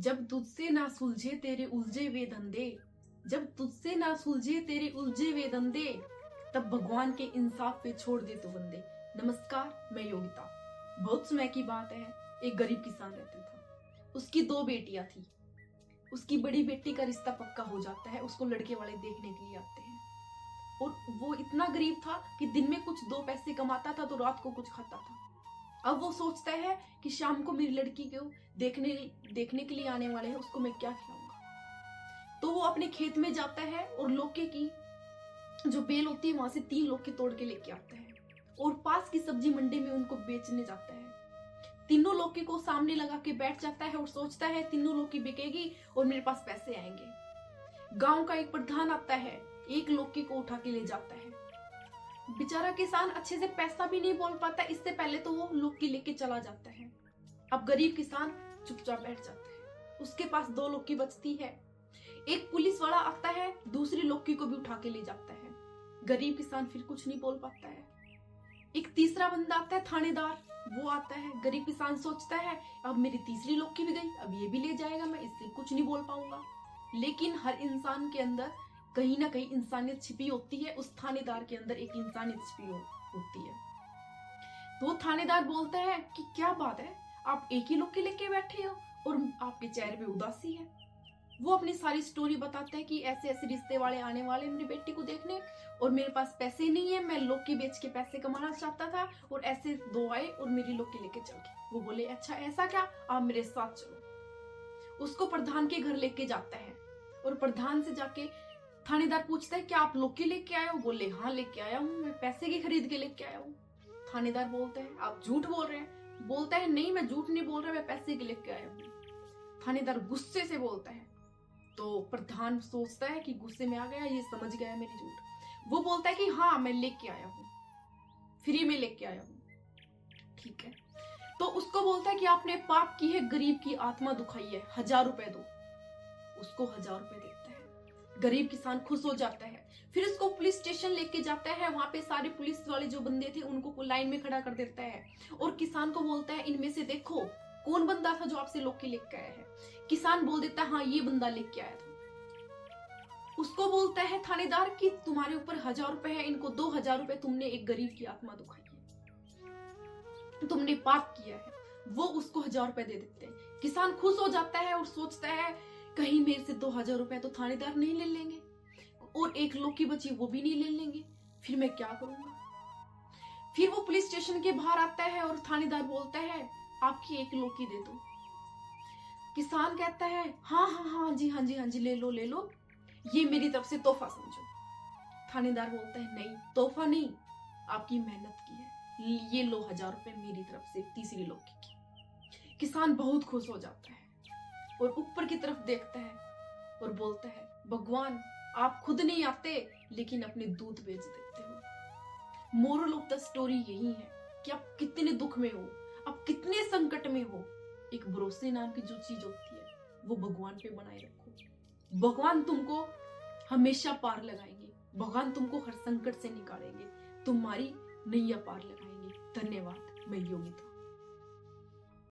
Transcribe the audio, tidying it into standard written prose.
जब तुझसे ना सुलझे तेरे उलझे वे धंधे, जब तुझसे ना सुलझे तेरे उलझे वे धंधे, तब भगवान के इंसाफ पे छोड़ दे तो बंदे। नमस्कार, मैं योगिता। बहुत समय की बात है, एक गरीब किसान रहता था। उसकी 2 बेटियां थी। उसकी बड़ी बेटी का रिश्ता पक्का हो जाता है, उसको लड़के वाले देखने के लिए आते हैं। और वो इतना गरीब था कि दिन में कुछ 2 पैसे कमाता था तो रात को कुछ खाता था। अब वो सोचता है कि शाम को मेरी लड़की को देखने के लिए आने वाले हैं, उसको मैं क्या खिलाऊंगा। तो वो अपने खेत में जाता है और लौकी की जो बेल होती है वहां से 3 लौकी तोड़ के लेके आता है और पास की सब्जी मंडी में उनको बेचने जाता है। तीनों लौकी को सामने लगा के बैठ जाता है और सोचता है तीनों लौकी बिकेगी और मेरे पास पैसे आएंगे। गांव का एक प्रधान आता है, एक लौकी को उठा के ले जाता है। बेचारा किसान अच्छे से पैसा भी नहीं बोल पाता, इससे पहले तो वो लौकी लेके चला जाता है। अब गरीब किसान चुपचाप बैठ जाता है। उसके पास 2 लौकी बचती है। एक पुलिस वाला आता है, दूसरी लौकी को भी उठा के ले जाता है। गरीब किसान फिर कुछ नहीं बोल पाता है। एक तीसरा बंदा आता है, थानेदार, वो आता है। गरीब किसान सोचता है अब मेरी तीसरी लौकी भी गई, अब ये भी ले जाएगा, मैं इससे कुछ नहीं बोल पाऊंगा। लेकिन हर इंसान के अंदर कहीं ना कहीं इंसानियत छिपी होती है। उस थानेदार के अंदर एक इंसानियत छिपी होती है। तो वो थानेदार बोलता है कि क्या बात है, आप एक ही लौकी लेके बैठे हो और आपके चेहरे पे उदासी है। वो अपनी सारी स्टोरी बताता है कि ऐसे ऐसे रिश्ते वाले आने वाले मेरी बेटी को देखने और मेरे पास पैसे नहीं है, मैं लौकी बेच के पैसे कमाना चाहता था और ऐसे 2 आए और मेरी लौकी लेके चल गए। वो बोले अच्छा ऐसा क्या, आप मेरे साथ चलो। उसको प्रधान के घर लेके जाता है और प्रधान से जाके थानेदार पूछता है क्या आप लौकी लेके आए हो। बोले हाँ लेके आया हूँ, मैं पैसे की खरीद के लेके आया हूँ। थानेदार बोलता है आप झूठ बोल रहे हैं। बोलता है नहीं मैं झूठ नहीं बोल रहा, मैं पैसे के लेके आया हूँ। थानेदार गुस्से से बोलता है। तो प्रधान सोचता है कि गुस्से में आ गया, ये समझ गया मेरी झूठ। वो बोलता है कि हाँ मैं लेके आया हूँ, फ्री में लेके आया हूँ। ठीक है, तो उसको बोलता है कि आपने पाप की है, गरीब की आत्मा दुखाई है, 1000 रुपए दो। उसको 1000 रुपए देता है। गरीब किसान खुश हो जाता है। फिर उसको पुलिस स्टेशन लेके जाता है। वहां पे सारे पुलिस वाले जो बंदे थे उनको लाइन में खड़ा कर देता है और किसान को बोलता है इनमें से देखो कौन बंदा था जो आपसे लौकी लेके आया है। किसान बोल देता है हाँ ये बंदा लेके आया था। उसको बोलता है थानेदार कि तुम्हारे ऊपर 1000 रुपए है, इनको 2000 रुपए, तुमने एक गरीब की आत्मा दुखाई है, तुमने पाप किया है। वो उसको 1000 रुपए दे देते हैं। किसान खुश हो जाता है और सोचता है कहीं मेरे से 2000 रुपए तो थानेदार नहीं ले लेंगे और एक लौकी बची वो भी नहीं ले लेंगे, फिर मैं क्या करूंगा। फिर वो पुलिस स्टेशन के बाहर आता है और थानेदार बोलता है आपकी एक लौकी दे दो। किसान कहता है हाँ हाँ हाँ जी हाँ जी हाँ जी ले लो ले लो, ये मेरी तरफ से तोहफा समझो। थानेदार बोलता है नहीं तोहफा नहीं, आपकी मेहनत की है, ये लो 1000 रुपए मेरी तरफ से तीसरी लौकी की। किसान बहुत खुश हो जाता है और ऊपर की तरफ देखता है और बोलता है भगवान आप खुद नहीं आते लेकिन अपने दूध बेच देते हो। मोरल ऑफ द स्टोरी यही है कि आप कितने दुख में हो, आप कितने संकट में हो, एक भरोसे नाम की जो चीज होती है वो भगवान पे बनाए रखो। भगवान तुमको हमेशा पार लगाएंगे, भगवान तुमको हर संकट से निकालेंगे, तुम्हारी नैया पार लगाएंगे। धन्यवाद। मैं योगिता।